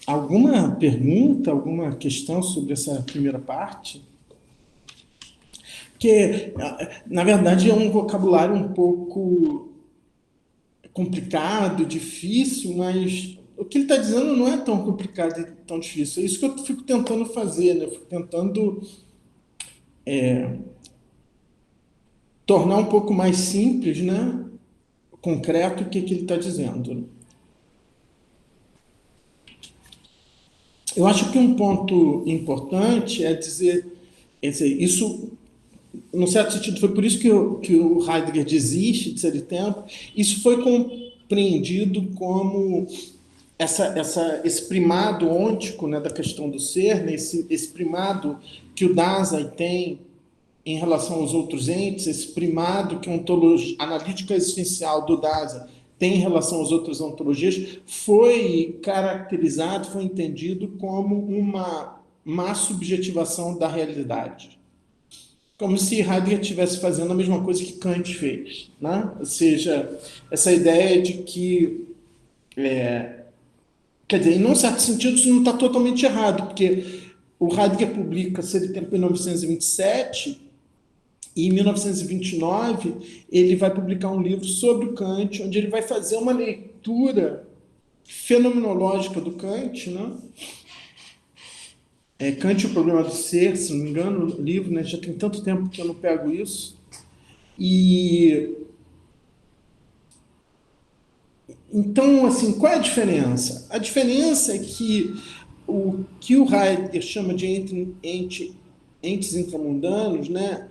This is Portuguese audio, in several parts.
Alguma pergunta, alguma questão sobre essa primeira parte? Que, na verdade, é um vocabulário um pouco complicado, difícil, mas o que ele está dizendo não é tão complicado e tão difícil. É isso que eu fico tentando fazer, né? Eu fico tentando tornar um pouco mais simples, né? Concreto o que ele está dizendo. Eu acho que um ponto importante é dizer, isso, num certo sentido, foi por isso que o Heidegger desiste de ser de tempo. Isso foi compreendido como esse primado ôntico, né, da questão do ser, né, esse primado que o Dasein tem em relação aos outros entes, esse primado que a ontologia analítica existencial do Dasein tem em relação às outras ontologias, foi caracterizado, foi entendido como uma má subjetivação da realidade. Como se Heidegger estivesse fazendo a mesma coisa que Kant fez. Né? Ou seja, essa ideia de que quer dizer, em um certo sentido, isso não está totalmente errado, porque o Heidegger publica Ser e Tempo em 1927, e em 1929 ele vai publicar um livro sobre o Kant, onde ele vai fazer uma leitura fenomenológica do Kant, né? Kant e o Problema do Ser, se não me engano, o livro, né? Já tem tanto tempo que eu não pego isso. E então, assim, qual é a diferença? A diferença é que o Heidegger chama de entes intramundanos, né?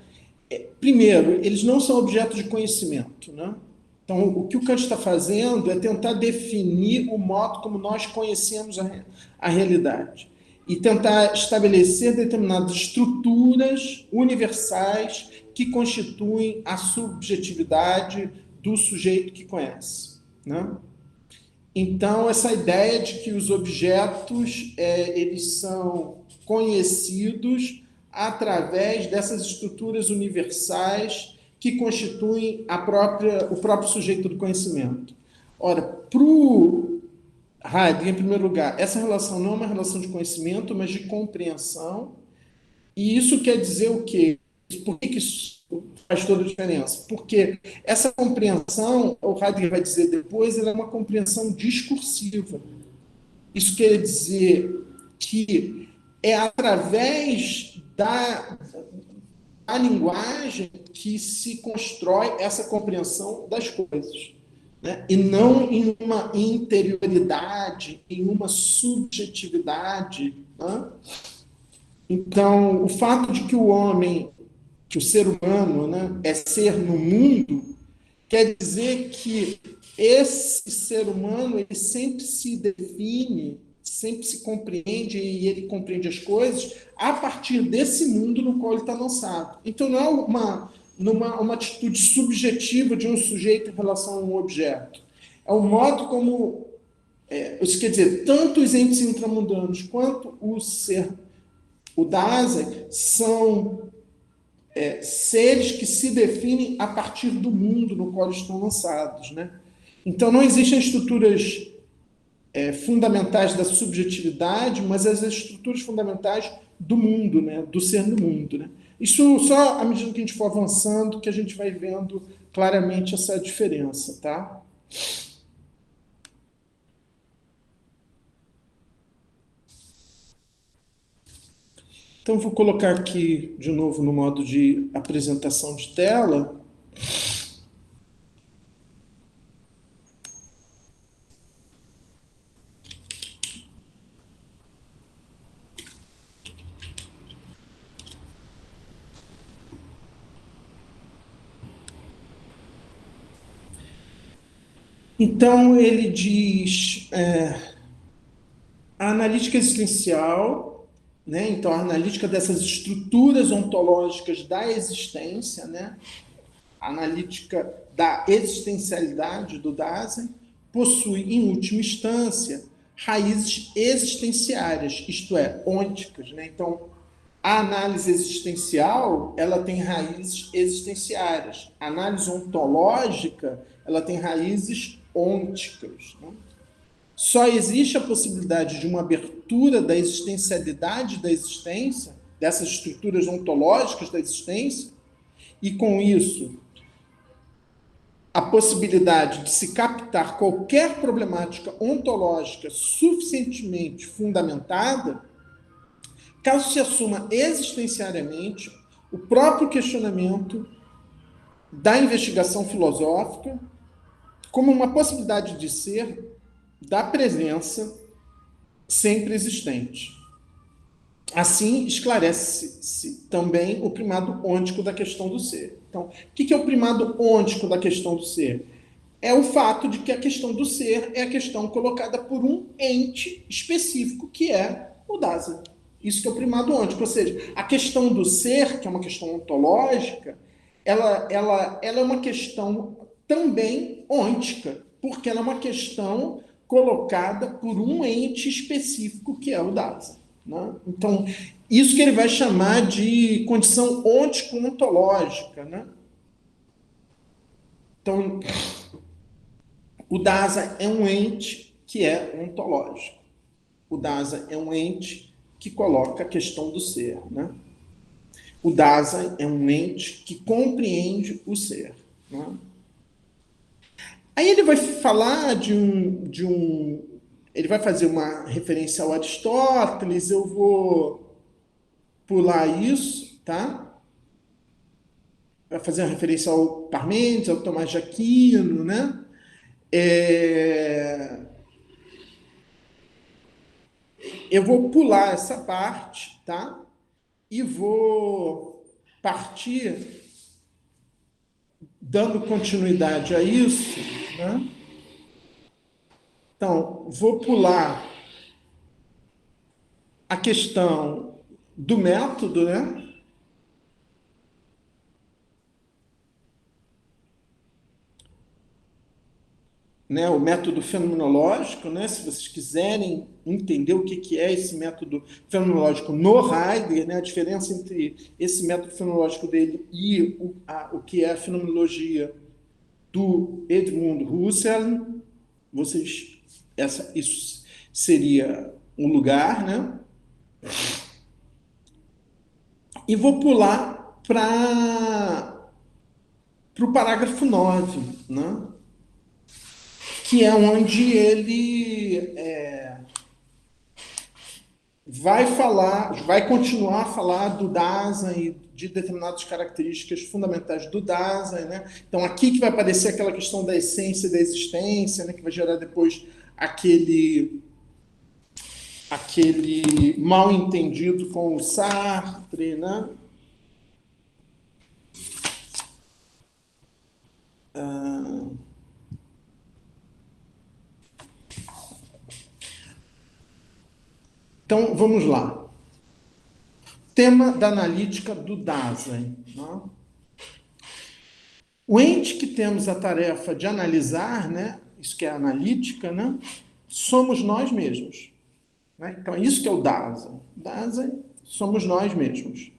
Primeiro, eles não são objeto de conhecimento, né? Então, o que o Kant está fazendo é tentar definir o modo como nós conhecemos a realidade e tentar estabelecer determinadas estruturas universais que constituem a subjetividade do sujeito que conhece, né? Então, essa ideia de que os objetos eles são conhecidos através dessas estruturas universais que constituem o próprio sujeito do conhecimento. Ora, para o Heidegger, em primeiro lugar, essa relação não é uma relação de conhecimento, mas de compreensão. E isso quer dizer o quê? Por que isso faz toda a diferença? Porque essa compreensão, o Heidegger vai dizer depois, ela é uma compreensão discursiva. Isso quer dizer que é através da linguagem que se constrói essa compreensão das coisas. Né? E não em uma interioridade, em uma subjetividade. Né? Então, o fato de que o homem, que o ser humano, né, é ser no mundo, quer dizer que esse ser humano ele sempre se define, sempre se compreende e ele compreende as coisas a partir desse mundo no qual ele está lançado. Então, não é uma atitude subjetiva de um sujeito em relação a um objeto. É o modo como, isso quer dizer, tanto os entes intramundanos quanto o Dasein são seres que se definem a partir do mundo no qual estão lançados. Né? Então, não existem estruturas fundamentais da subjetividade, mas as estruturas fundamentais do mundo, né? Do ser no mundo. Né? Isso só à medida que a gente for avançando que a gente vai vendo claramente essa diferença. Tá? Então, vou colocar aqui de novo no modo de apresentação de tela. Então, ele diz a analítica existencial, né? Então, a analítica dessas estruturas ontológicas da existência, né? A analítica da existencialidade do Dasein, possui, em última instância, raízes existenciárias, isto é, ônticas. Né? Então, a análise existencial ela tem raízes existenciárias. A análise ontológica ela tem raízes ônticas. Né? só existe a possibilidade de uma abertura da existencialidade da existência, dessas estruturas ontológicas da existência, e com isso a possibilidade de se captar qualquer problemática ontológica suficientemente fundamentada, caso se assuma existenciariamente o próprio questionamento da investigação filosófica como uma possibilidade de ser da presença sempre existente. Assim, esclarece-se também o primado ôntico da questão do ser. Então, o que é o primado ôntico da questão do ser? É o fato de que a questão do ser é a questão colocada por um ente específico, que é o Dasein. Isso que é o primado ôntico. Ou seja, a questão do ser, que é uma questão ontológica, ela é uma questão também ôntica, porque ela é uma questão colocada por um ente específico, que é o Dasein. Né? Então, isso que ele vai chamar de condição ôntico-ontológica. Né? Então, o Dasein é um ente que é ontológico. O Dasein é um ente que coloca a questão do ser. Né? O Dasein é um ente que compreende o ser. Né? Aí ele vai falar ele vai fazer uma referência ao Aristóteles, eu vou pular isso, tá? Vai fazer uma referência ao Parmênides, ao Tomás de Aquino, né? Eu vou pular essa parte, tá? E vou partir dando continuidade a isso, né? Então, vou pular a questão do método, né? O método fenomenológico, né? Se vocês quiserem entender o que é esse método fenomenológico no Heidegger, né? A diferença entre esse método fenomenológico dele e o que é a fenomenologia do Edmund Husserl, isso seria um lugar, né? E vou pular para o parágrafo 9, né? Que é onde ele vai continuar a falar do Dasein e de determinadas características fundamentais do Dasein, né? Então, aqui que vai aparecer aquela questão da essência e da existência, né? Que vai gerar depois aquele mal entendido com o Sartre, né? Então, vamos lá. Tema da analítica do Dasein. Né? O ente que temos a tarefa de analisar, né? Isso que é a analítica, né? Somos nós mesmos. Né? Então, isso que é o Dasein. Dasein somos nós mesmos.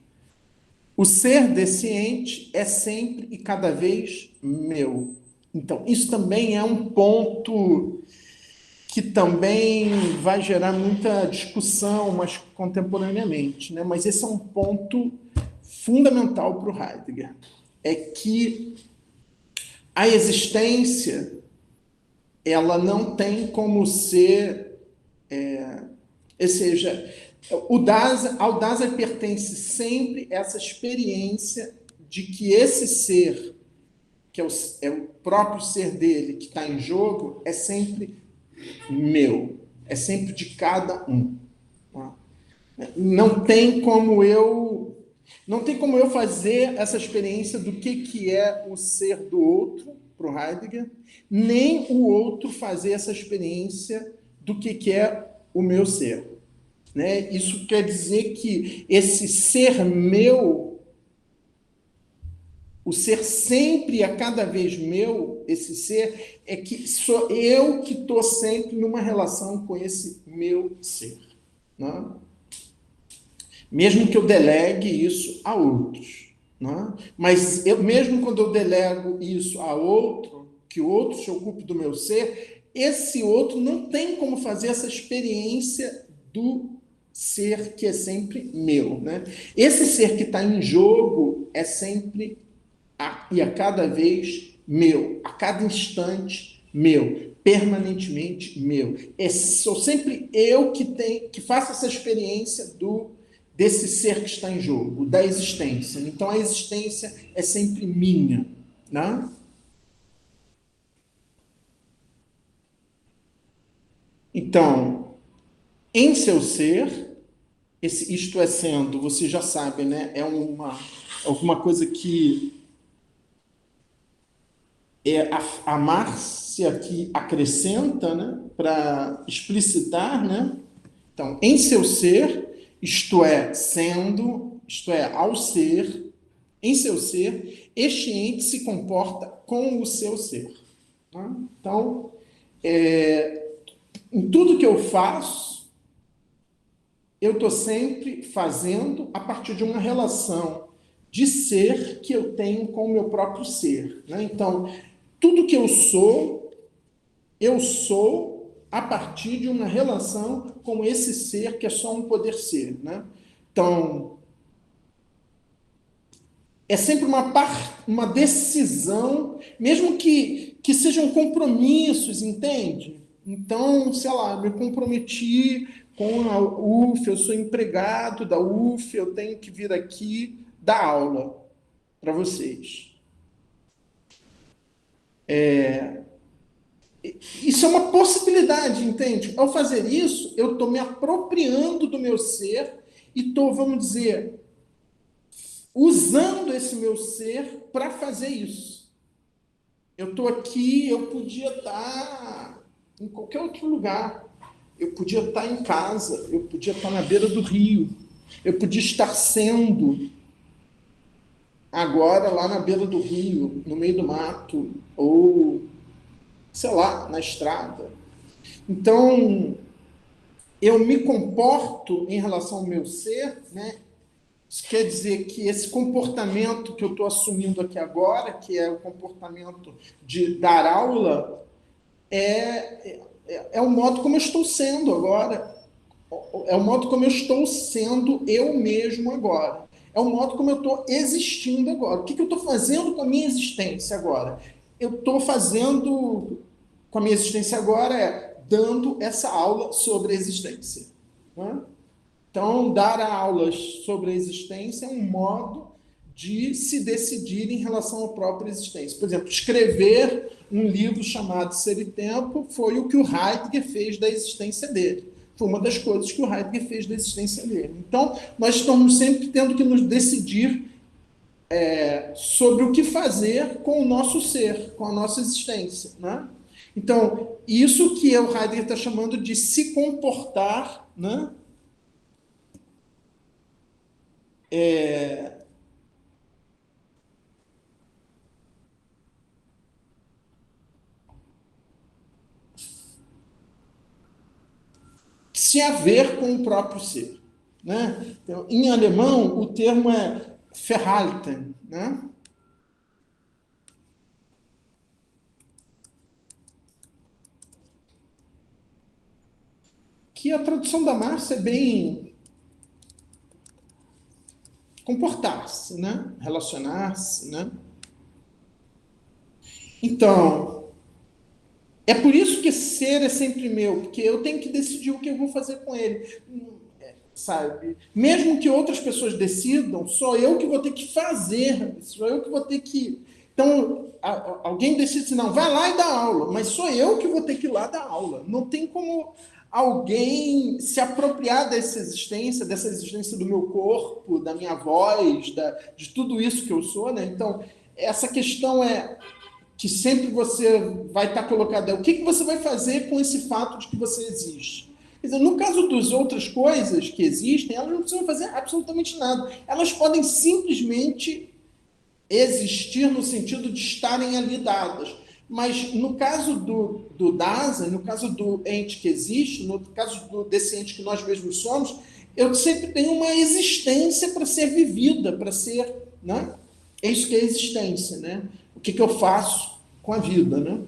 O ser desse ente é sempre e cada vez meu. Então, isso também é um ponto que também vai gerar muita discussão, mas contemporaneamente, né? Mas esse é um ponto fundamental para o Heidegger, é que a existência ela não tem como ser, ou seja, ao Dasein pertence sempre essa experiência de que esse ser, que é o próprio ser dele que está em jogo, é sempre meu, é sempre de cada um. Não tem como eu fazer essa experiência do que é o ser do outro, para o Heidegger, nem o outro fazer essa experiência do que é o meu ser. Né? Isso quer dizer que esse ser meu, o ser sempre a cada vez meu, esse ser, é que sou eu que estou sempre numa relação com esse meu ser. Né? Mesmo que eu delegue isso a outros. Né? Mas mesmo quando eu delego isso a outro, que o outro se ocupe do meu ser, esse outro não tem como fazer essa experiência do ser que é sempre meu, né? Esse ser que está em jogo é sempre e a cada vez meu, a cada instante meu, permanentemente meu. Sou sempre eu que faço essa experiência desse ser que está em jogo, da existência. Então a existência é sempre minha, né? Então, em seu ser, isto é sendo, você já sabe, né? É alguma coisa que a Márcia que acrescenta, né? Para explicitar, né? Então, em seu ser, isto é, sendo, isto é, ao ser, em seu ser, este ente se comporta com o seu ser. Tá? Então, em tudo que eu faço, eu estou sempre fazendo a partir de uma relação de ser que eu tenho com o meu próprio ser. Né? Então, tudo que eu sou a partir de uma relação com esse ser que é só um poder ser. Né? Então, é sempre uma decisão, mesmo que sejam compromissos, entende? Então, sei lá, me comprometi com a UF, eu sou empregado da UF, eu tenho que vir aqui dar aula para vocês. Isso é uma possibilidade, entende? Ao fazer isso, eu estou me apropriando do meu ser e estou, vamos dizer, usando esse meu ser para fazer isso. Eu estou aqui, eu podia estar em qualquer outro lugar. Eu podia estar em casa, eu podia estar na beira do rio, eu podia estar sendo agora lá na beira do rio, no meio do mato, ou, sei lá, na estrada. Então, eu me comporto em relação ao meu ser, né? Isso quer dizer que esse comportamento que eu estou assumindo aqui agora, que é o comportamento de dar aula, é o modo como eu estou sendo agora. É o modo como eu estou sendo eu mesmo agora. É o modo como eu estou existindo agora. O que eu estou fazendo com a minha existência agora? Eu estou fazendo com a minha existência agora dando essa aula sobre a existência. Né? Então, dar aulas sobre a existência é um modo de se decidir em relação à própria existência. Por exemplo, escrever um livro chamado Ser e Tempo foi o que o Heidegger fez da existência dele. Foi uma das coisas que o Heidegger fez da existência dele. Então, nós estamos sempre tendo que nos decidir sobre o que fazer com o nosso ser, com a nossa existência. Né? Então, isso que o Heidegger está chamando de se comportar, né? Se haver com o próprio ser. Né? Então, em alemão, o termo é Verhalten. Né? Que a tradução da Márcia é bem comportar-se, né? Relacionar-se. Né? Então, é por isso que ser é sempre meu, porque eu tenho que decidir o que eu vou fazer com ele. Sabe? Mesmo que outras pessoas decidam, sou eu que vou ter que fazer, sou eu que vou ter que. Então, alguém decide assim, não, vai lá e dá aula, mas sou eu que vou ter que ir lá dar aula. Não tem como alguém se apropriar dessa existência do meu corpo, da minha voz, de tudo isso que eu sou, né? Então, essa questão é que sempre você vai estar colocado, o que você vai fazer com esse fato de que você existe? Quer dizer, no caso das outras coisas que existem, elas não precisam fazer absolutamente nada. Elas podem simplesmente existir no sentido de estarem ali dadas. Mas no caso do Dasein, no caso do ente que existe, no caso desse ente que nós mesmos somos, eu sempre tenho uma existência para ser vivida, para ser... Né? É isso que é existência. Né? O que eu faço com a vida, né?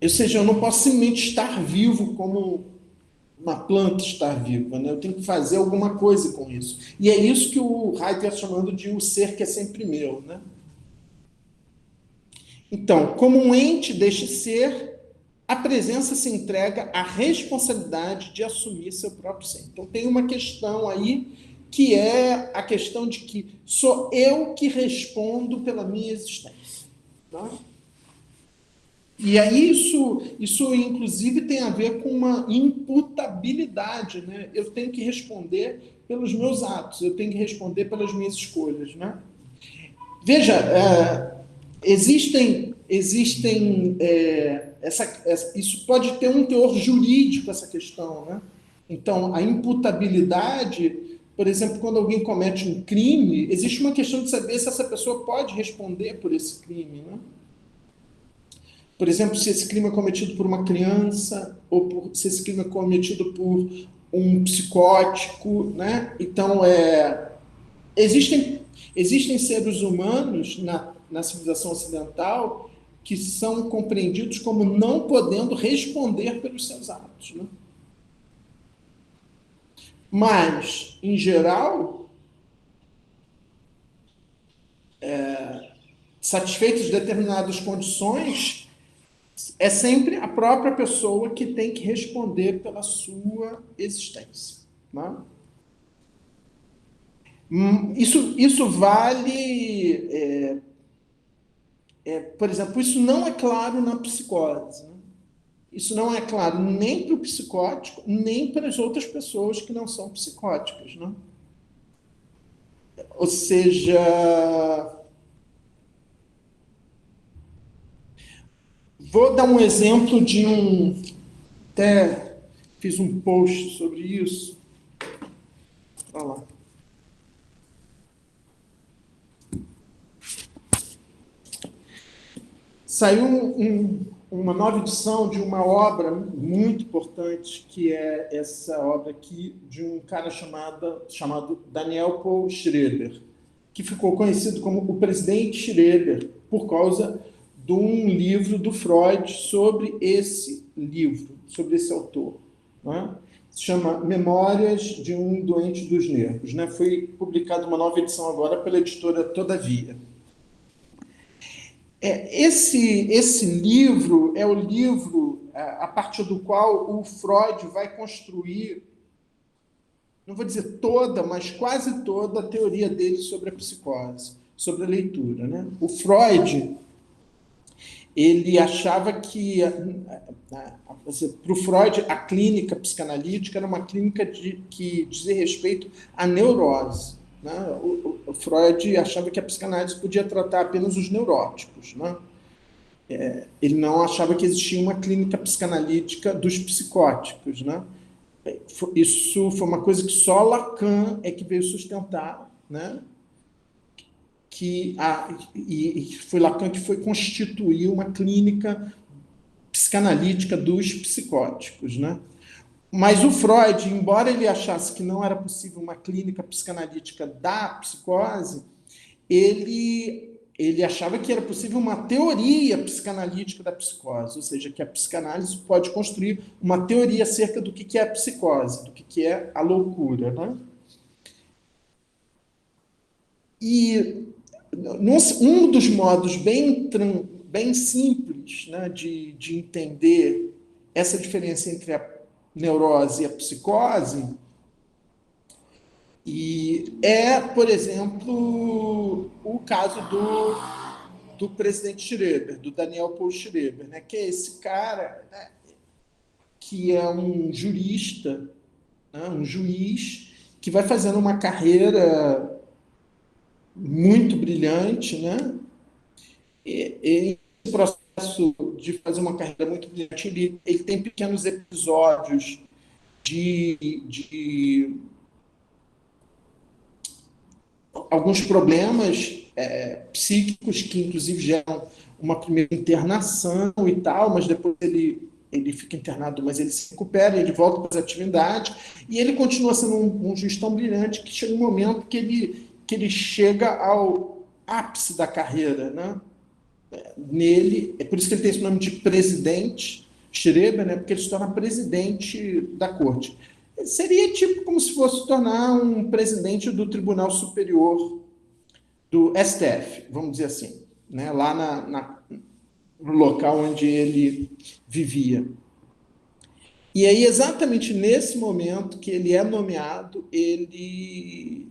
Ou seja, eu não posso simplesmente estar vivo como uma planta estar viva, né? Eu tenho que fazer alguma coisa com isso. E é isso que o Heidegger está chamando de o ser que é sempre meu, né? Então, como um ente deste ser, a presença se entrega à responsabilidade de assumir seu próprio ser. Então, tem uma questão aí que é a questão de que sou eu que respondo pela minha existência. Tá? E aí isso inclusive tem a ver com uma imputabilidade, né? Eu tenho que responder pelos meus atos, eu tenho que responder pelas minhas escolhas, né? Veja, existem isso pode ter um teor jurídico essa questão, né? Então a imputabilidade, por exemplo, quando alguém comete um crime, existe uma questão de saber se essa pessoa pode responder por esse crime, né? Por exemplo, se esse crime é cometido por uma criança, ou se esse crime é cometido por um psicótico, né? Então, existem, existem seres humanos na civilização ocidental que são compreendidos como não podendo responder pelos seus atos, né? Mas, em geral, satisfeitas determinadas condições, é sempre a própria pessoa que tem que responder pela sua existência. Né? Isso vale, por exemplo, isso não é claro na psicose. Né? Isso não é claro nem para o psicótico, nem para as outras pessoas que não são psicóticas. Né? Ou seja, vou dar um exemplo de um. Até fiz um post sobre isso. Olha lá. Saiu uma nova edição de uma obra muito importante, que é essa obra aqui, de um cara chamado Daniel Paul Schroeder, que ficou conhecido como o presidente Schroeder, por causa de um livro do Freud sobre esse livro, sobre esse autor. Né? Se chama Memórias de um Doente dos Nervos. Né? Foi publicada uma nova edição agora pela editora Todavia. Esse livro é o livro a partir do qual o Freud vai construir, não vou dizer toda, mas quase toda a teoria dele sobre a psicose, sobre a leitura. Né? O Freud, ele achava que, para o Freud, a clínica psicanalítica era uma clínica que dizia respeito à neurose. Né? O Freud achava que a psicanálise podia tratar apenas os neuróticos. Né? Ele não achava que existia uma clínica psicanalítica dos psicóticos. Né? Isso foi uma coisa que só Lacan é que veio sustentar, né? E foi Lacan que foi constituir uma clínica psicanalítica dos psicóticos. Né? Mas o Freud, embora ele achasse que não era possível uma clínica psicanalítica da psicose, ele achava que era possível uma teoria psicanalítica da psicose, ou seja, que a psicanálise pode construir uma teoria acerca do que é a psicose, do que é a loucura. Né? E um dos modos bem simples, né, de entender essa diferença entre a neurose e a psicose por exemplo, o caso do presidente Schroeder, do Daniel Paul Schroeder, né, que é esse cara, né, que é um jurista, né, um juiz, que vai fazendo uma carreira muito brilhante, né? E esse processo de fazer uma carreira muito brilhante, ele tem pequenos episódios de alguns problemas psíquicos que, inclusive, geram uma primeira internação e tal, mas depois ele fica internado, mas ele se recupera, ele volta para as atividades, e ele continua sendo um juiz tão brilhante que chega um momento que ele chega ao ápice da carreira, né? nele, é por isso que ele tem esse nome de presidente Schreber, né? Porque ele se torna presidente da corte. Seria tipo como se fosse tornar um presidente do Tribunal Superior do STF, vamos dizer assim, né? Lá no local onde ele vivia. E aí, exatamente nesse momento que ele é nomeado, ele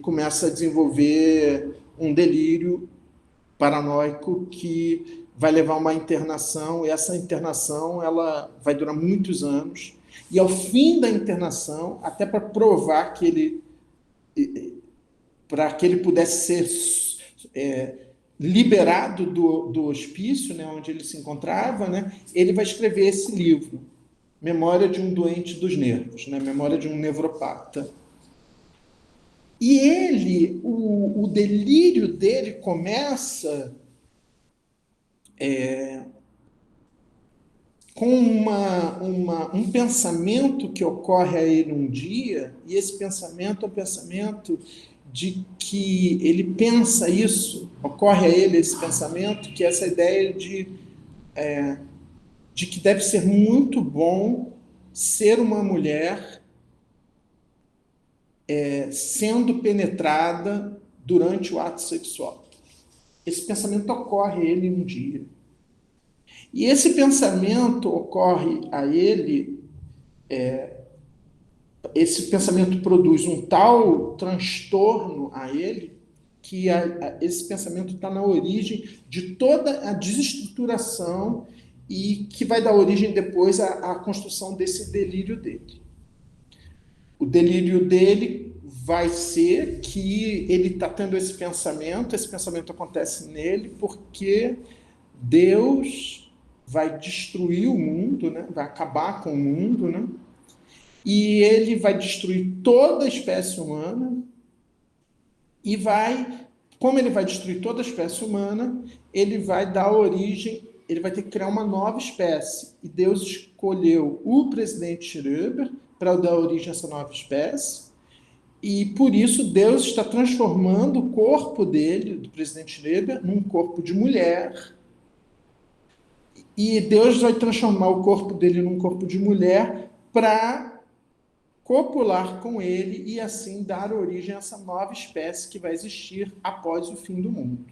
começa a desenvolver um delírio paranoico que vai levar a uma internação, e essa internação ela vai durar muitos anos, e ao fim da internação, até para provar que ele pudesse ser liberado do hospício, né, onde ele se encontrava, né, ele vai escrever esse livro, Memória de um Doente dos Nervos, né, Memória de um Nevropata. E o delírio dele começa com um pensamento que ocorre a ele um dia, e esse pensamento é o pensamento de que ele pensa isso, ocorre a ele esse pensamento, que é essa ideia de que deve ser muito bom ser uma mulher sendo penetrada durante o ato sexual. Esse pensamento ocorre a ele um dia. E esse pensamento ocorre a ele, esse pensamento produz um tal transtorno a ele, que esse pensamento está na origem de toda a desestruturação e que vai dar origem depois à construção desse delírio dele. O delírio dele vai ser que ele está tendo esse pensamento acontece nele porque Deus vai destruir o mundo, né? Vai acabar com o mundo, né? E ele vai destruir toda a espécie humana e como ele vai destruir toda a espécie humana, ele vai dar origem, ele vai ter que criar uma nova espécie. E Deus escolheu o presidente Schreber para dar origem a essa nova espécie, e por isso Deus está transformando o corpo dele, do presidente Schreber, num corpo de mulher, e Deus vai transformar o corpo dele num corpo de mulher para copular com ele e assim dar origem a essa nova espécie que vai existir após o fim do mundo.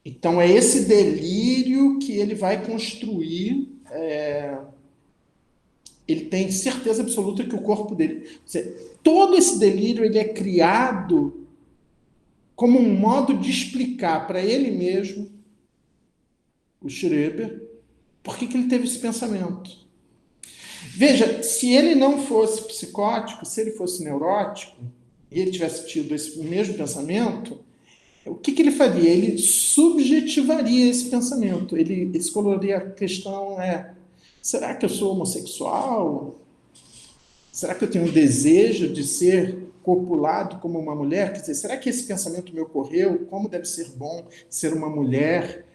Então é esse delírio que ele vai construir. Ele tem certeza absoluta que o corpo dele... Todo esse delírio ele é criado como um modo de explicar para ele mesmo, o Schreber, por que ele teve esse pensamento. Veja, se ele não fosse psicótico, se ele fosse neurótico, e ele tivesse tido esse mesmo pensamento, o que ele faria? Ele subjetivaria esse pensamento. Ele escolheria a questão será que eu sou homossexual? Será que eu tenho um desejo de ser copulado como uma mulher? Quer dizer, será que esse pensamento me ocorreu? Como deve ser bom ser uma mulher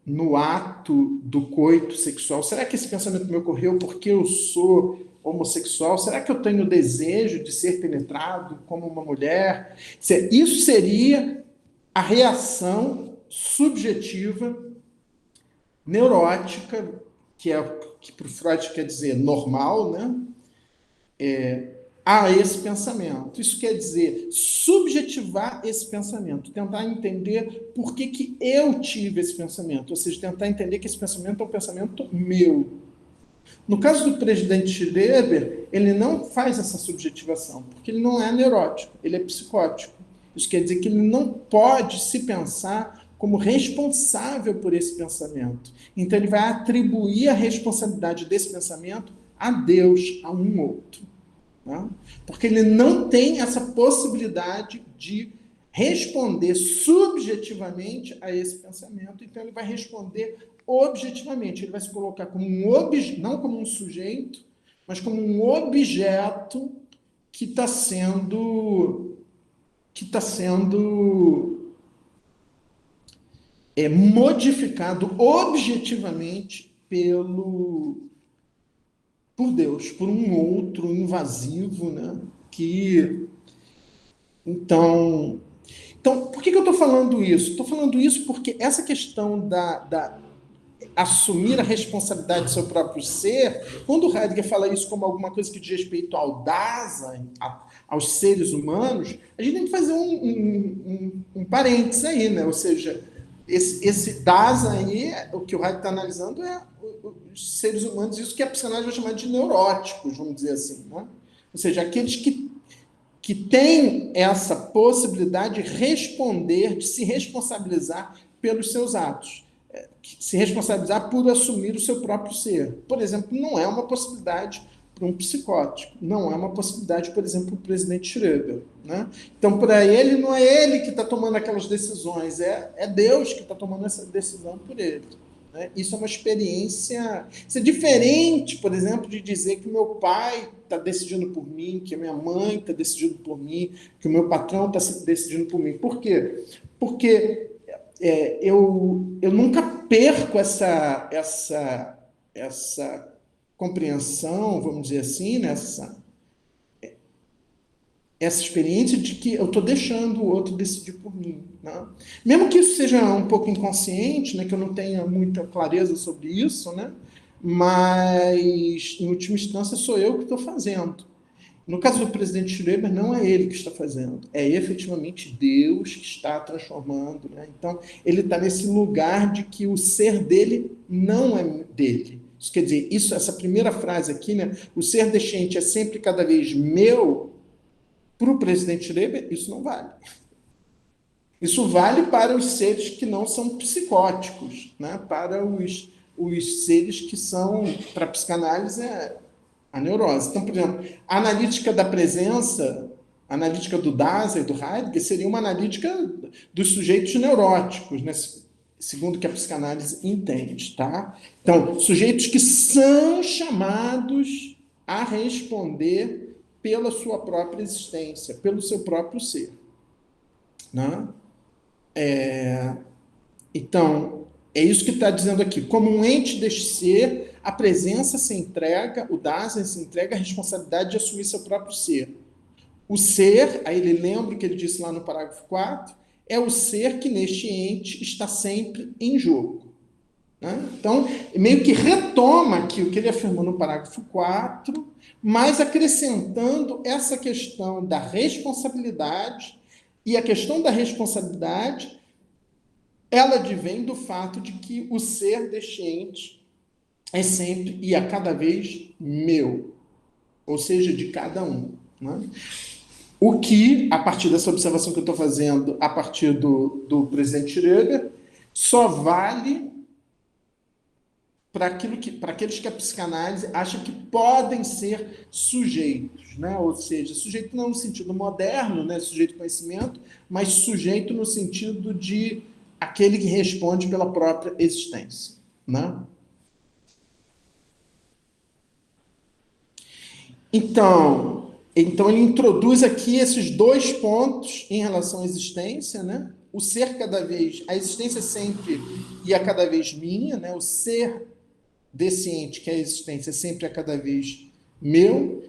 no ato do coito sexual? Será que esse pensamento me ocorreu porque eu sou homossexual? Será que eu tenho desejo de ser penetrado como uma mulher? Isso seria a reação subjetiva, neurótica, que para o Freud quer dizer normal, né? A esse pensamento. Isso quer dizer subjetivar esse pensamento, tentar entender por que eu tive esse pensamento, ou seja, tentar entender que esse pensamento é um pensamento meu. No caso do presidente Schreber, ele não faz essa subjetivação, porque ele não é neurótico, ele é psicótico. Isso quer dizer que ele não pode se pensar como responsável por esse pensamento. Então ele vai atribuir a responsabilidade desse pensamento a Deus, a um outro. Né? Porque ele não tem essa possibilidade de responder subjetivamente a esse pensamento, então ele vai responder objetivamente, ele vai se colocar como não como um sujeito, mas como um objeto que está sendo modificado objetivamente por Deus, por um outro invasivo, né, que Então, por que eu estou falando isso? Estou falando isso porque essa questão da assumir a responsabilidade do seu próprio ser, quando o Heidegger fala isso como alguma coisa que diz respeito ao Dasein, aos seres humanos, a gente tem que fazer um parênteses aí, né? Ou seja, esse Dasein aí, o que o Heidegger está analisando é os seres humanos, isso que a psicanálise vai chamar de neuróticos, vamos dizer assim, né? Ou seja, aqueles que têm essa possibilidade de responder, de se responsabilizar pelos seus atos, se responsabilizar por assumir o seu próprio ser. Por exemplo, não é uma possibilidade para um psicótico, não é uma possibilidade, por exemplo, para o presidente Schröder. Né? Então, para ele, não é ele que está tomando aquelas decisões, é Deus que está tomando essa decisão por ele. Né? Isso é uma experiência... Isso é diferente, por exemplo, de dizer que meu pai está decidindo por mim, que a minha mãe está decidindo por mim, que o meu patrão está decidindo por mim. Por quê? Porque eu nunca perco essa compreensão, vamos dizer assim, né? Essa experiência de que eu estou deixando o outro decidir por mim. Né? Mesmo que isso seja um pouco inconsciente, né? Que eu não tenha muita clareza sobre isso, né? Mas, em última instância, sou eu que estou fazendo. No caso do presidente Schroeder, não é ele que está fazendo, é efetivamente Deus que está transformando. Né? Então, ele está nesse lugar de que o ser dele não é dele. Isso quer dizer, essa primeira frase aqui, né? O ser deixente é sempre cada vez meu, para o presidente Schroeder, isso não vale. Isso vale para os seres que não são psicóticos, né? Para os seres que são, para a psicanálise, a neurose. Então, por exemplo, a analítica da presença, a analítica do Dasein, do Heidegger, seria uma analítica dos sujeitos neuróticos, né? Segundo o que a psicanálise entende. Tá? Então, sujeitos que são chamados a responder pela sua própria existência, pelo seu próprio ser. Né? Então, é isso que está dizendo aqui. Como um ente deste ser, a presença se entrega, o Dasein se entrega a responsabilidade de assumir seu próprio ser. O ser, aí ele lembra o que ele disse lá no parágrafo 4, é o ser que neste ente está sempre em jogo. Né? Então, meio que retoma aqui o que ele afirmou no parágrafo 4, mas acrescentando essa questão da responsabilidade, e a questão da responsabilidade ela advém do fato de que o ser deste ente é sempre e a cada vez meu, ou seja, de cada um. Né? O que, a partir dessa observação que eu estou fazendo, a partir do presidente Schröder, só vale para aqueles que a psicanálise acha que podem ser sujeitos, né? Ou seja, sujeito não no sentido moderno, né? Sujeito de conhecimento, mas sujeito no sentido de aquele que responde pela própria existência. Né? Então, ele introduz aqui esses dois pontos em relação à existência, né? O ser cada vez, a existência sempre e a cada vez minha, né? O ser desse ente, que é a existência, sempre a cada vez meu,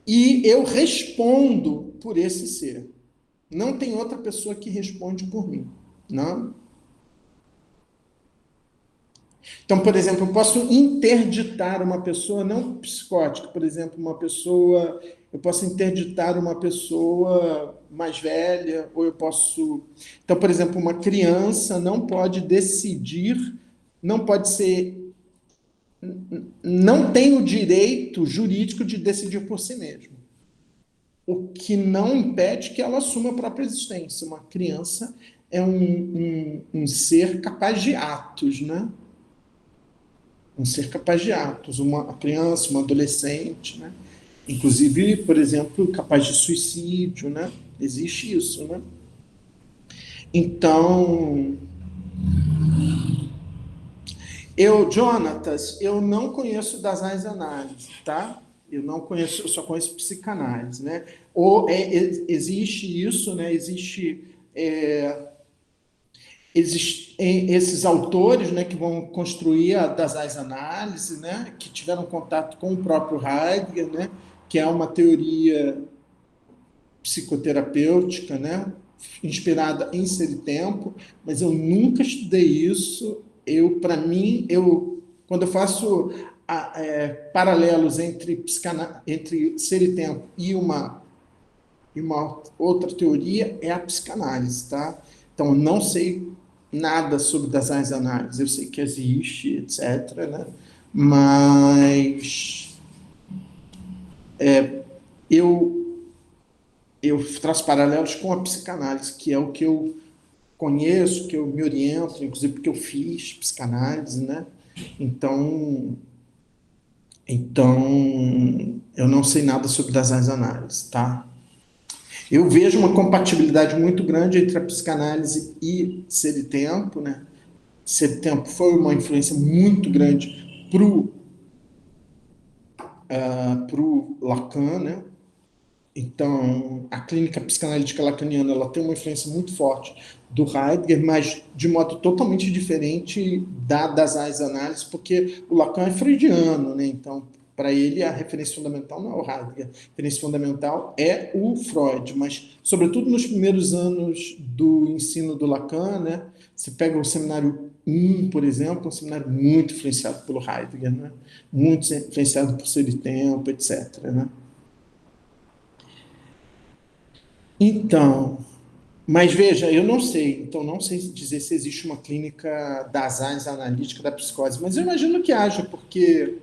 e eu respondo por esse ser. Não tem outra pessoa que responde por mim. Não? Então, por exemplo, eu posso interditar uma pessoa não psicótica, por exemplo, eu posso interditar uma pessoa mais velha, ou eu posso... Então, por exemplo, uma criança não pode decidir, não pode ser... Não tem o direito jurídico de decidir por si mesmo. O que não impede que ela assuma a própria existência. Uma criança é um ser capaz de atos, né? Um ser capaz de atos, uma criança, uma adolescente, né? Inclusive, por exemplo, capaz de suicídio, né? Existe isso, né? Então, Jonatas, eu não conheço Dasein análise, tá? Eu não conheço, eu só conheço psicanálise, né? Existe isso, né? Existem esses autores, né, que vão construir a Dasein análise, né, que tiveram contato com o próprio Heidegger, né, que é uma teoria psicoterapêutica, né? Inspirada em Ser e Tempo, mas eu nunca estudei isso. Para mim, quando eu faço paralelos entre Ser e Tempo e uma outra teoria, é a psicanálise, tá? Então, eu não sei nada sobre design de análise, eu sei que existe, etc., né? Mas eu, eu traço paralelos com a psicanálise, que é o que eu conheço, que eu me oriento, inclusive porque eu fiz psicanálise, né? Então, eu não sei nada sobre design de análise, tá? Eu vejo uma compatibilidade muito grande entre a psicanálise e Ser e Tempo, né? Ser e Tempo foi uma influência muito grande pro Lacan, né? Então, a clínica psicanalítica lacaniana ela tem uma influência muito forte do Heidegger, mas de modo totalmente diferente das análises, porque o Lacan é freudiano, né? Então, para ele, a referência fundamental não é o Heidegger, a referência fundamental é o Freud, mas, sobretudo nos primeiros anos do ensino do Lacan, né? Você pega o seminário 1, por exemplo, um seminário muito influenciado pelo Heidegger, né? Muito influenciado por Ser e Tempo, etc., né? Então, mas veja, eu não sei, então não sei dizer se existe uma clínica das ANS analítica da psicose, mas eu imagino que haja, porque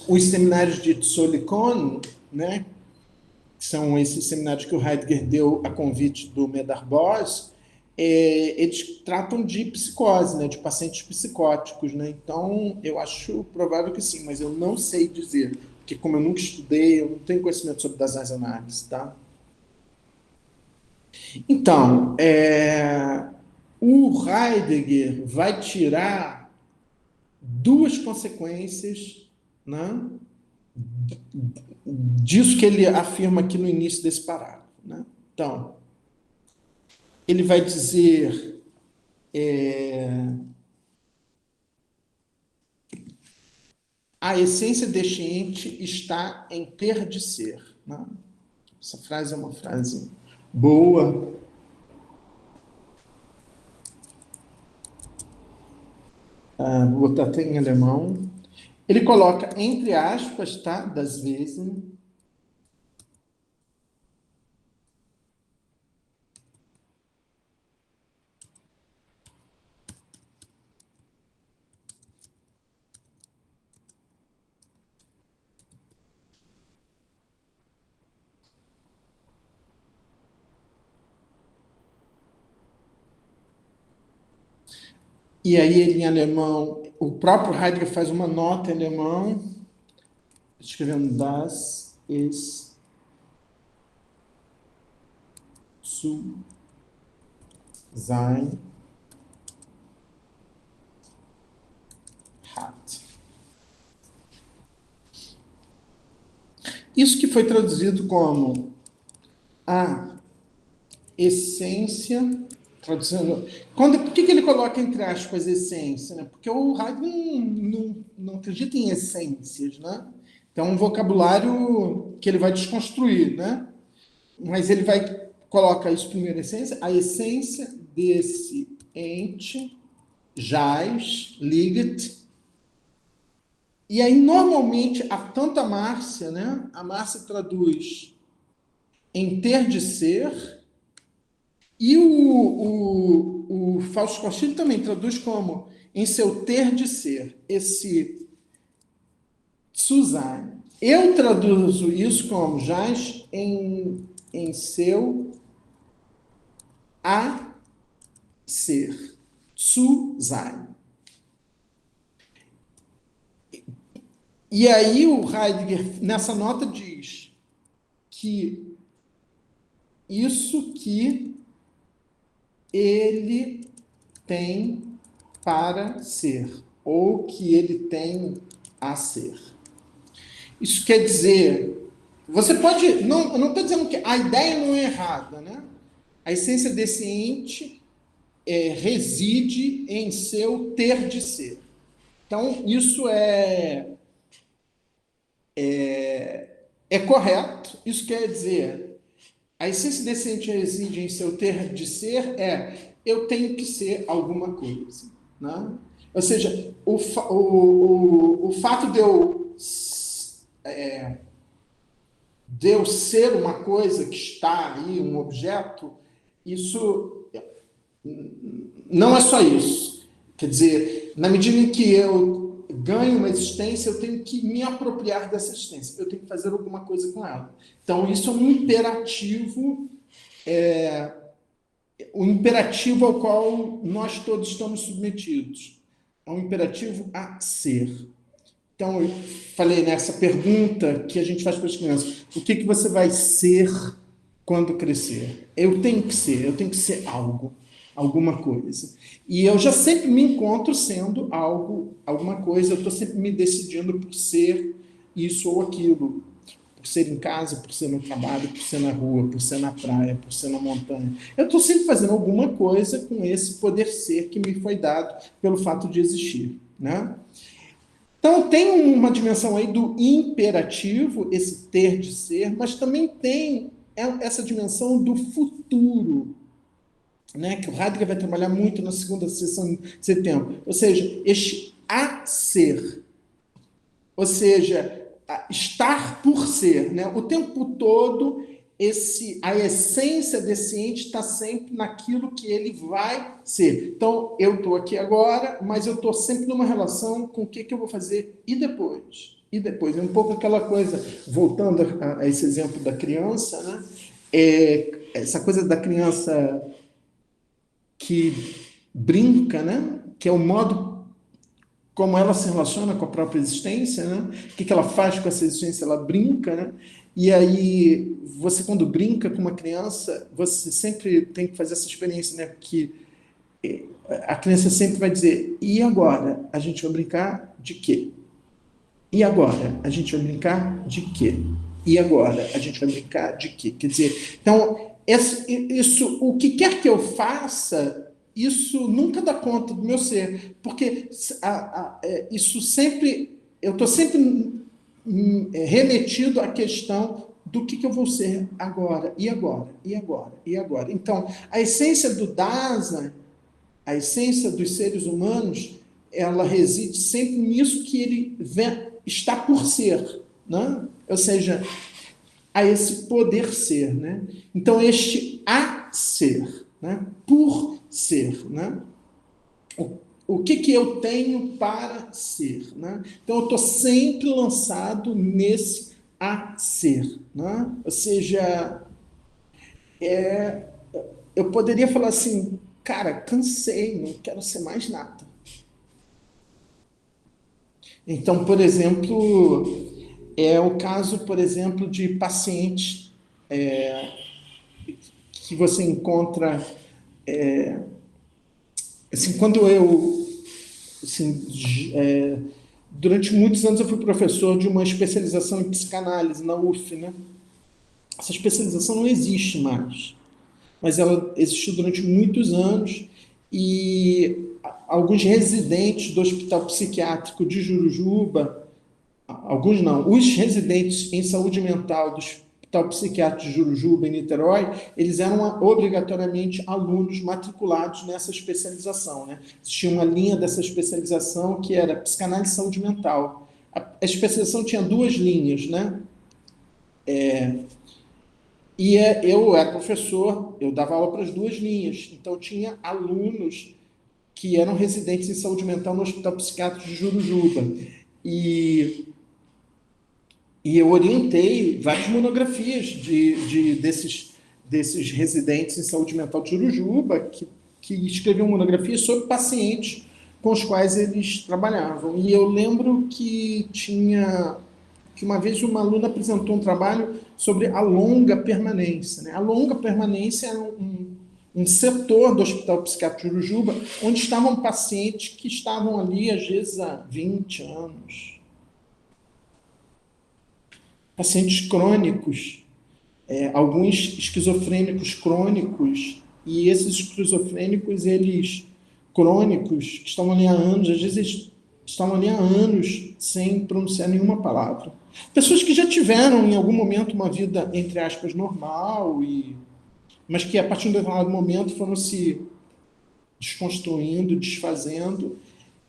os seminários de Solikon, né, que são esses seminários que o Heidegger deu a convite do Medard Boas, eles tratam de psicose, né, de pacientes psicóticos, né? Então, eu acho provável que sim, mas eu não sei dizer, porque como eu nunca estudei, eu não tenho conhecimento sobre das análises, tá? Então, o Heidegger vai tirar duas consequências, né, disso que ele afirma aqui no início desse parágrafo. Né? Então, ele vai dizer a essência deste ente está em ter de ser. Né? Essa frase é uma frase boa. Vou botar até em alemão. Ele coloca entre aspas, tá? Das vezes. E aí ele em alemão, o próprio Heidegger faz uma nota em alemão, escrevendo das ist zu sein hat. Isso que foi traduzido como a essência, traduzindo. Por que ele coloca entre aspas essência? Né? Porque o Heidegger não acredita em essências, né? Então, é um vocabulário que ele vai desconstruir, né? Mas ele coloca isso primeiro, a essência desse ente jaz, liget. E aí, normalmente, tanto a Márcia, né? A Márcia traduz em ter de ser, e o Fausto Castilho também traduz como em seu ter de ser, esse zu sein. Eu traduzo isso como jaz em seu a ser, zu sein. E aí o Heidegger, nessa nota, diz que isso que ele tem para ser, ou que ele tem a ser. Isso quer dizer, você pode, não, eu não estou dizendo que a ideia não é errada, né? A essência desse ente reside em seu ter de ser. Então, isso é correto. Isso quer dizer, a essência desse ente reside em seu ter de ser eu tenho que ser alguma coisa. Né? Ou seja, o fato de eu ser uma coisa que está aí, um objeto, isso não é só isso. Quer dizer, na medida em que eu ganho uma existência, eu tenho que me apropriar dessa existência, eu tenho que fazer alguma coisa com ela. Então, isso é um imperativo, o imperativo ao qual nós todos estamos submetidos. É um imperativo a ser. Então, eu falei nessa pergunta que a gente faz para as crianças: o que você vai ser quando crescer? Eu tenho que ser algo, alguma coisa. E eu já sempre me encontro sendo algo, alguma coisa, eu estou sempre me decidindo por ser isso ou aquilo. Por ser em casa, por ser no trabalho, por ser na rua, por ser na praia, por ser na montanha. Eu estou sempre fazendo alguma coisa com esse poder ser que me foi dado pelo fato de existir. Né? Então, tem uma dimensão aí do imperativo, esse ter de ser, mas também tem essa dimensão do futuro, né, que o Heidegger vai trabalhar muito na segunda sessão de setembro. Ou seja, este a ser. Ou seja, estar por ser. Né? O tempo todo, a essência desse ente está sempre naquilo que ele vai ser. Então, eu estou aqui agora, mas eu estou sempre numa relação com o que eu vou fazer e depois. E depois. É um pouco aquela coisa, voltando a esse exemplo da criança, né? Essa coisa da criança que brinca, né? Que é o modo como ela se relaciona com a própria existência, né? O que ela faz com essa existência? Ela brinca, né? E aí, você quando brinca com uma criança, você sempre tem que fazer essa experiência, né? Que a criança sempre vai dizer: e agora? A gente vai brincar de quê? E agora? A gente vai brincar de quê? E agora? A gente vai brincar de quê? Quer dizer, então, isso, o que quer que eu faça, isso nunca dá conta do meu ser, porque isso sempre, eu estou sempre remetido à questão do que eu vou ser agora, e agora, e agora, e agora. Então, a essência do Dasein, a essência dos seres humanos, ela reside sempre nisso que ele está por ser, né? Ou seja, a esse poder ser, né? Então, este a ser, né? Por ser, né? O que eu tenho para ser, né? Então, eu estou sempre lançado nesse a ser, né? Ou seja, eu poderia falar assim: cara, cansei, não quero ser mais nada. Então, por exemplo, é o caso, por exemplo, de pacientes que você encontra, assim, quando eu, assim, durante muitos anos eu fui professor de uma especialização em psicanálise na UF, né? Essa especialização não existe mais, mas ela existiu durante muitos anos e alguns residentes do Hospital Psiquiátrico de Jurujuba, alguns não, os residentes em saúde mental do Hospital Psiquiátrico de Jurujuba, em Niterói, eles eram obrigatoriamente alunos matriculados nessa especialização. Né? Existia uma linha dessa especialização que era psicanálise e saúde mental. A especialização tinha duas linhas, né? Eu era professor, eu dava aula para as duas linhas, então tinha alunos que eram residentes em saúde mental no Hospital Psiquiátrico de Jurujuba. E eu orientei várias monografias desses residentes em saúde mental de Jurujuba, que escreviam monografias sobre pacientes com os quais eles trabalhavam. E eu lembro que uma vez uma aluna apresentou um trabalho sobre a longa permanência. Né? A longa permanência era um setor do Hospital Psiquiátrico de Jurujuba, onde estavam pacientes que estavam ali, às vezes, há 20 anos. Pacientes crônicos, alguns esquizofrênicos crônicos, e esses esquizofrênicos, eles crônicos, que estavam ali há anos, às vezes estavam ali há anos sem pronunciar nenhuma palavra. Pessoas que já tiveram, em algum momento, uma vida, entre aspas, normal, mas que, a partir de um determinado momento, foram se desconstruindo, desfazendo,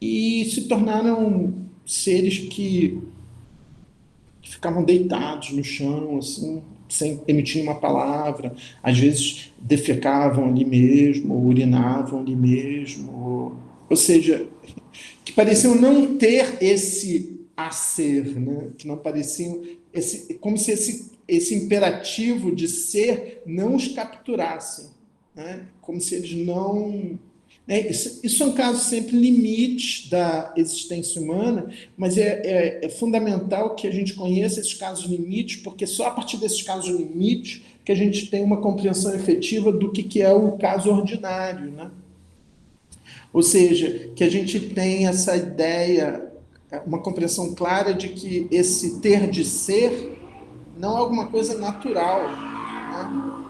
e se tornaram seres que ficavam deitados no chão, assim, sem emitir uma palavra, às vezes defecavam ali mesmo, ou urinavam ali mesmo, ou seja, que pareciam não ter esse a ser, né? Que não pareciam, como se esse imperativo de ser não os capturasse, né? Como se eles não... Isso são casos sempre limites da existência humana, mas é fundamental que a gente conheça esses casos limites, porque só a partir desses casos limites que a gente tem uma compreensão efetiva do que é o caso ordinário, né? Ou seja, que a gente tem essa ideia, uma compreensão clara de que esse ter de ser não é alguma coisa natural, né?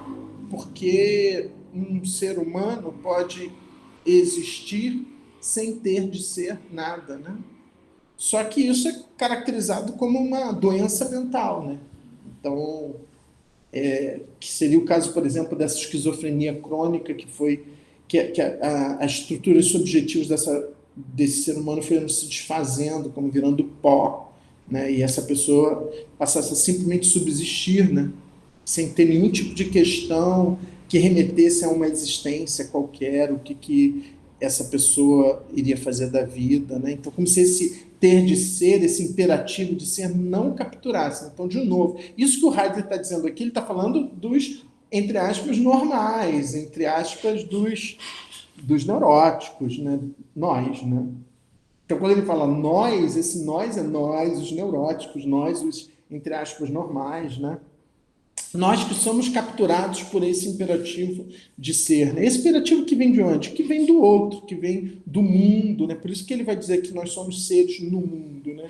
Porque um ser humano pode existir sem ter de ser nada, né? Só que isso é caracterizado como uma doença mental, né? Então, que seria o caso, por exemplo, dessa esquizofrenia crônica que as estruturas subjetivas desse ser humano foram se desfazendo, como virando pó, né? E essa pessoa passasse a simplesmente subsistir, né? Sem ter nenhum tipo de questão que remetesse a uma existência qualquer, o que essa pessoa iria fazer da vida, né? Então, como se esse ter de ser, esse imperativo de ser, não capturasse. Então, de novo, isso que o Heidegger está dizendo aqui, ele está falando dos, entre aspas, normais, entre aspas, dos neuróticos, né? Nós, né? Então, quando ele fala nós, esse nós é nós, os neuróticos, nós, os, entre aspas, normais, né? Nós que somos capturados por esse imperativo de ser, né? Esse imperativo que vem de onde? Que vem do outro, que vem do mundo, né? Por isso que ele vai dizer que nós somos seres no mundo, né?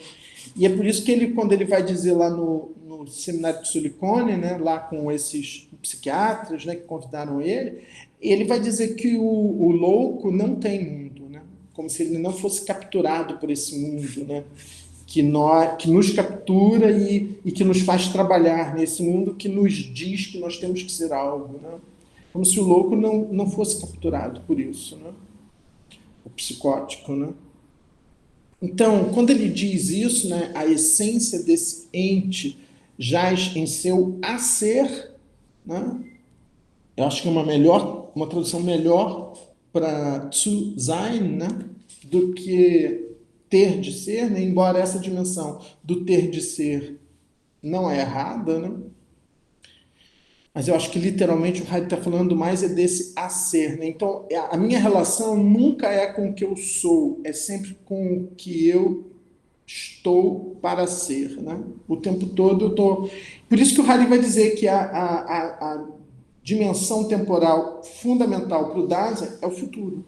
E é por isso que ele, quando ele vai dizer lá no seminário de Silicone, né, lá com esses psiquiatras, né, que convidaram ele vai dizer que o louco não tem mundo, né? Como se ele não fosse capturado por esse mundo, né? Que nos captura e que nos faz trabalhar nesse mundo que nos diz que nós temos que ser algo, né? Como se o louco não fosse capturado por isso, né? O psicótico, né? Então, quando ele diz isso, né, a essência desse ente jaz em seu a ser, né? Eu acho que é uma tradução melhor para zu sein, né, do que ter de ser, né? Embora essa dimensão do ter de ser não é errada, né? Mas eu acho que literalmente o Heidegger está falando mais é desse a ser, né? Então, a minha relação nunca é com o que eu sou, é sempre com o que eu estou para ser, né? O tempo todo eu estou... Por isso que o Heidegger vai dizer que a dimensão temporal fundamental para o Dasein é o futuro.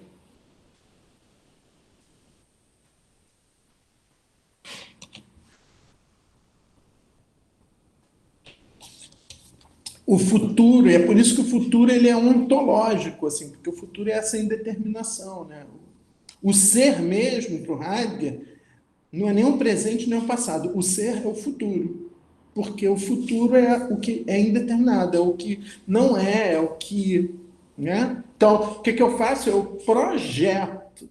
O futuro, e é por isso que o futuro ele é ontológico, assim, porque o futuro é essa indeterminação, né? O ser mesmo, para o Heidegger, não é nem o presente nem o passado. O ser é o futuro. Porque o futuro é o que é indeterminado, é o que não é o que... Né? Então, o que eu faço? Eu projeto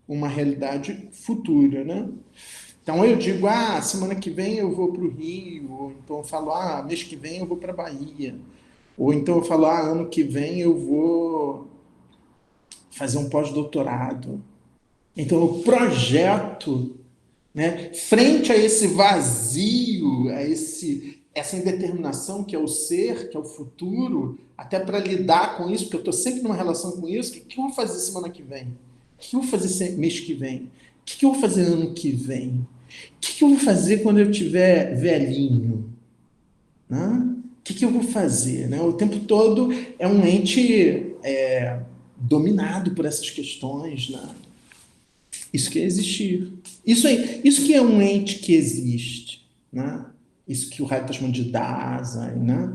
uma realidade futura, né? Então eu digo, semana que vem eu vou para o Rio, ou então eu falo, mês que vem eu vou para a Bahia, ou então eu falo, ano que vem eu vou fazer um pós-doutorado. Então eu projeto, né, frente a esse vazio, essa indeterminação que é o ser, que é o futuro, até para lidar com isso, porque eu estou sempre numa relação com isso, o que eu vou fazer semana que vem? O que eu vou fazer mês que vem? O que eu vou fazer ano que vem? O que eu vou fazer quando eu tiver velhinho? Né? O que eu vou fazer? Né? O tempo todo é um ente dominado por essas questões. Né? Isso que é existir. Isso que é um ente que existe. Né? Isso que o Heidegger está chamando de Dasein. Né?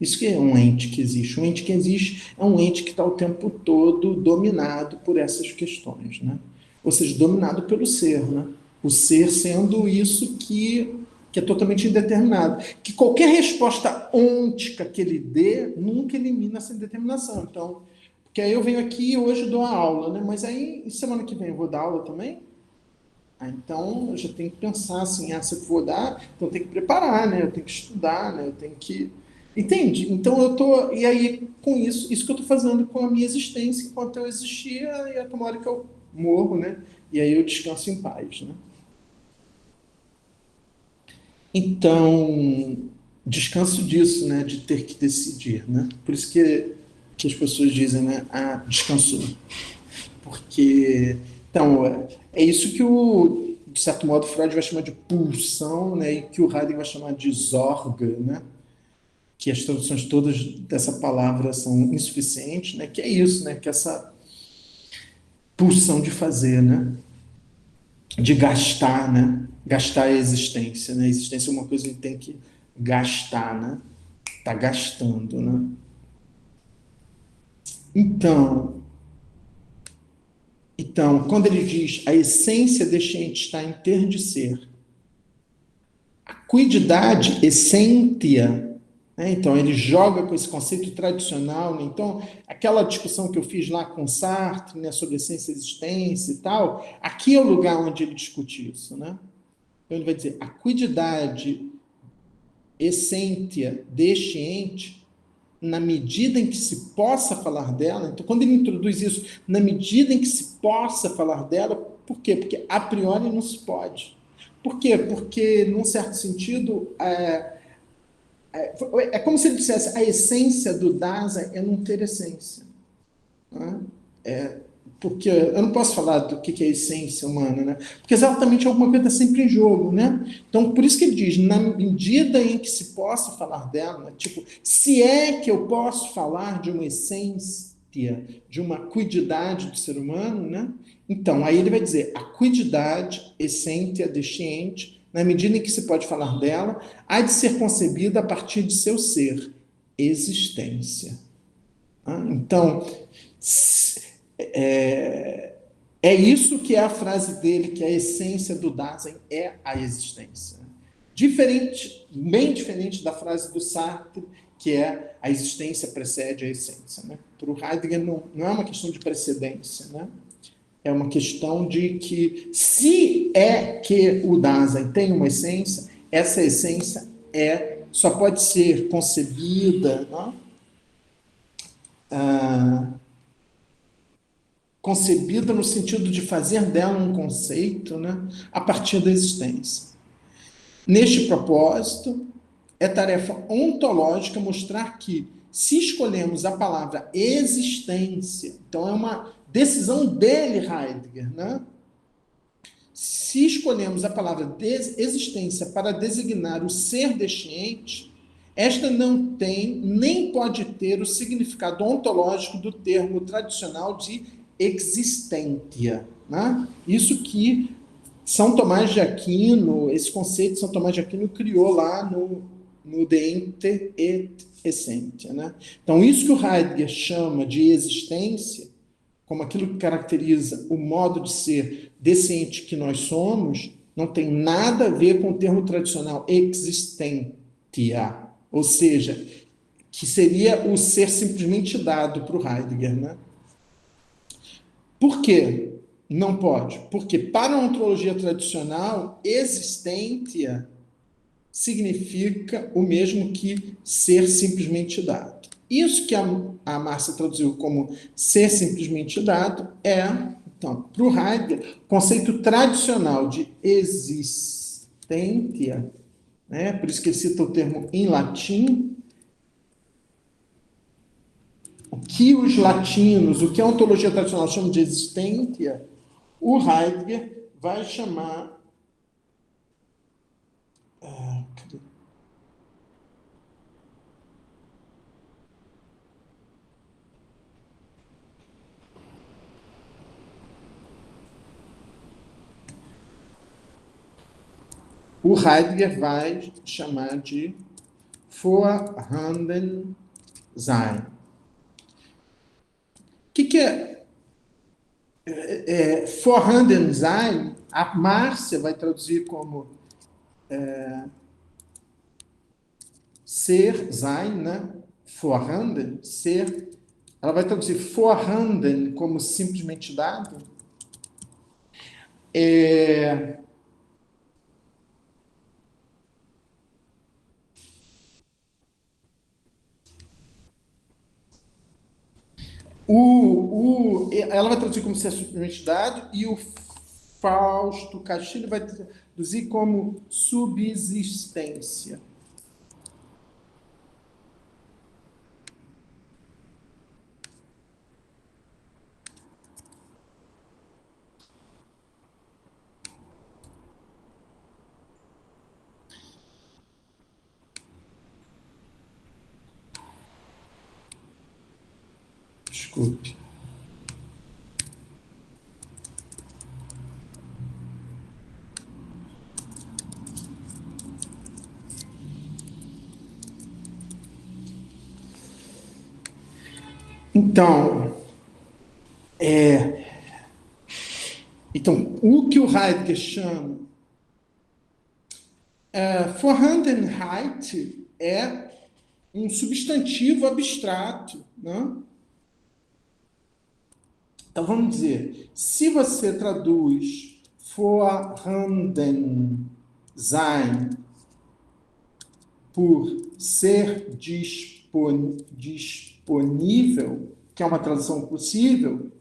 Isso que é um ente que existe. Um ente que existe é um ente que está o tempo todo dominado por essas questões, né? Ou seja, dominado pelo ser, né? O ser sendo isso que é totalmente indeterminado. Que qualquer resposta ôntica que ele dê nunca elimina essa indeterminação. Então, porque aí eu venho aqui e hoje dou a aula, né? Mas aí, semana que vem eu vou dar aula também? Então, eu já tenho que pensar assim, se eu for dar, então eu tenho que preparar, né? Eu tenho que estudar, né? Eu tenho que... Entende? Então, eu tô... E aí, com isso que eu estou fazendo com a minha existência, enquanto eu existia, e até uma hora que eu morro, né? E aí eu descanso em paz, né? Então, descanso disso, né? De ter que decidir, né? Por isso que as pessoas dizem, né? Descansou. Porque, então, é isso que de certo modo, Freud vai chamar de pulsão, né, e que o Heidegger vai chamar de Zorge, né, que as traduções todas dessa palavra são insuficientes, né, que é isso, né, que essa pulsão de fazer, né, de gastar, né, gastar a existência, né, a existência é uma coisa que a gente tem que gastar, né, tá gastando, né. Então, quando ele diz a essência deste ente está em ter de ser, cuididade, essência, né? Então ele joga com esse conceito tradicional, né? Então aquela discussão que eu fiz lá com Sartre, né, sobre essência e existência e tal, aqui é o lugar onde ele discute isso, né? Então ele vai dizer a cuididade, essência deste ente, na medida em que se possa falar dela, então quando ele introduz isso, na medida em que se possa falar dela, por quê? Porque a priori não se pode. Por quê? Porque, num certo sentido, é como se ele dissesse a essência do Dasein é não ter essência. Né? Porque eu não posso falar do que é a essência humana, né? Porque exatamente alguma coisa está sempre em jogo, né? Então, por isso que ele diz, na medida em que se possa falar dela, né? Tipo, se é que eu posso falar de uma essência, de uma cuididade do ser humano, né? Então, aí ele vai dizer, a cuididade, essência deste ente, na medida em que se pode falar dela, há de ser concebida a partir de seu ser, existência. Então, é, é isso que é a frase dele, que a essência do Dasein é a existência. Diferente, bem diferente da frase do Sartre, que é a existência precede a essência. Né? Para o Heidegger não é uma questão de precedência, né? É uma questão de que se é que o Dasein tem uma essência, essa essência só pode ser concebida, né? ah, concebida no sentido de fazer dela um conceito, né, a partir da existência. Neste propósito, é tarefa ontológica mostrar que, se escolhemos a palavra existência, então é uma decisão dele, Heidegger, né? Se escolhemos a palavra existência para designar o ser deste ente, esta não tem nem pode ter o significado ontológico do termo tradicional de existência. Né? Isso que São Tomás de Aquino, esse conceito São Tomás de Aquino criou lá no De Ente et Essentia. Né? Então, isso que o Heidegger chama de existência, como aquilo que caracteriza o modo de ser desse ente que nós somos, não tem nada a ver com o termo tradicional existentia, ou seja, que seria o ser simplesmente dado para o Heidegger. Né? Por quê? Não pode. Porque para a ontologia tradicional, existência significa o mesmo que ser simplesmente dado. Isso que a Márcia traduziu como ser simplesmente dado então, para o Heidegger, o conceito tradicional de existência, né? Por isso que ele cita o termo em latim, o que os latinos, o que a ontologia tradicional chama de existência, o Heidegger vai chamar... cadê? O Heidegger vai chamar de vorhanden sein. O que é vorhanden sein? A Márcia vai traduzir como ser, sein, né? Vorhanden, ser. Ela vai traduzir vorhanden como simplesmente dado. Ela vai traduzir como ser simplesmente dado e o Fausto Castilho vai traduzir como subsistência. Desculpe. Então, o que o Heidegger chama Vorhandenheit é um substantivo abstrato, né? Então, vamos dizer, se você traduz vorhanden sein por ser disponível, que é uma tradução possível,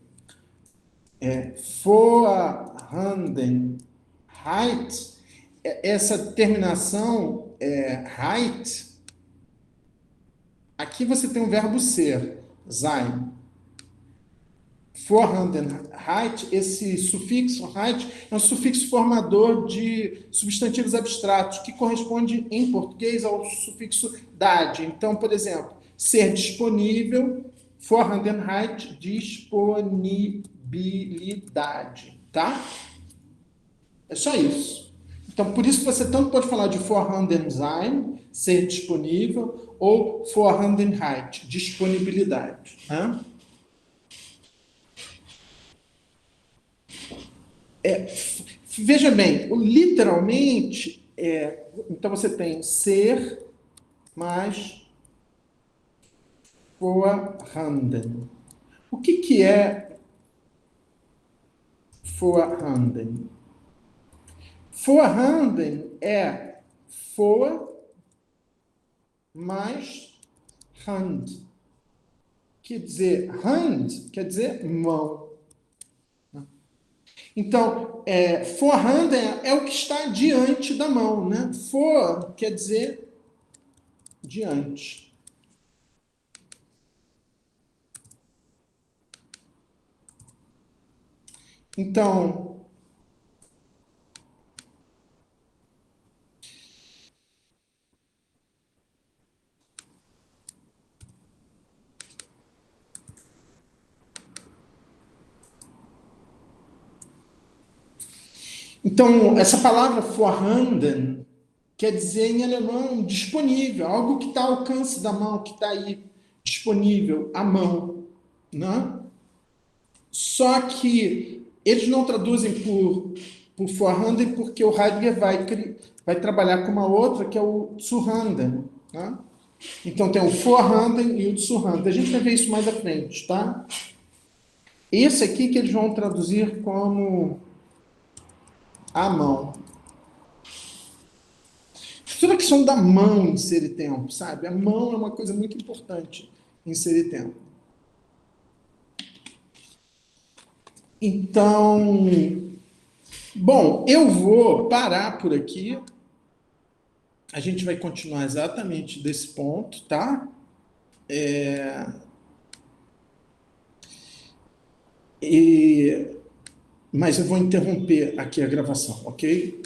vorhandenheit, essa terminação heit, aqui você tem o verbo ser, sein. Vorhandenheit, esse sufixo heit é um sufixo formador de substantivos abstratos, que corresponde em português ao sufixo dade. Então, por exemplo, ser disponível, Vorhandenheit, disponibilidade, tá? É só isso. Então, por isso você tanto pode falar de Vorhanden sein, ser disponível, ou Vorhandenheit, disponibilidade, né? Veja bem, literalmente, então você tem ser mais vorhanden. O que é vorhanden? Vorhanden é vor mais hand. Quer dizer, hand quer dizer mão. Então, vorhanden é o que está diante da mão, né? Vor quer dizer diante. Então, essa palavra vorhanden quer dizer em alemão disponível, algo que está ao alcance da mão, que está aí disponível à mão, né? Só que eles não traduzem por vorhanden porque o Heidegger vai trabalhar com uma outra que é o zuhanden, né? Então tem o vorhanden e o zuhanden. A gente vai ver isso mais à frente, tá? Esse aqui que eles vão traduzir como a mão. Toda a questão da mão em ser e tempo, sabe? A mão é uma coisa muito importante em ser e tempo. Então, bom, eu vou parar por aqui. A gente vai continuar exatamente desse ponto, tá? Mas eu vou interromper aqui a gravação, ok?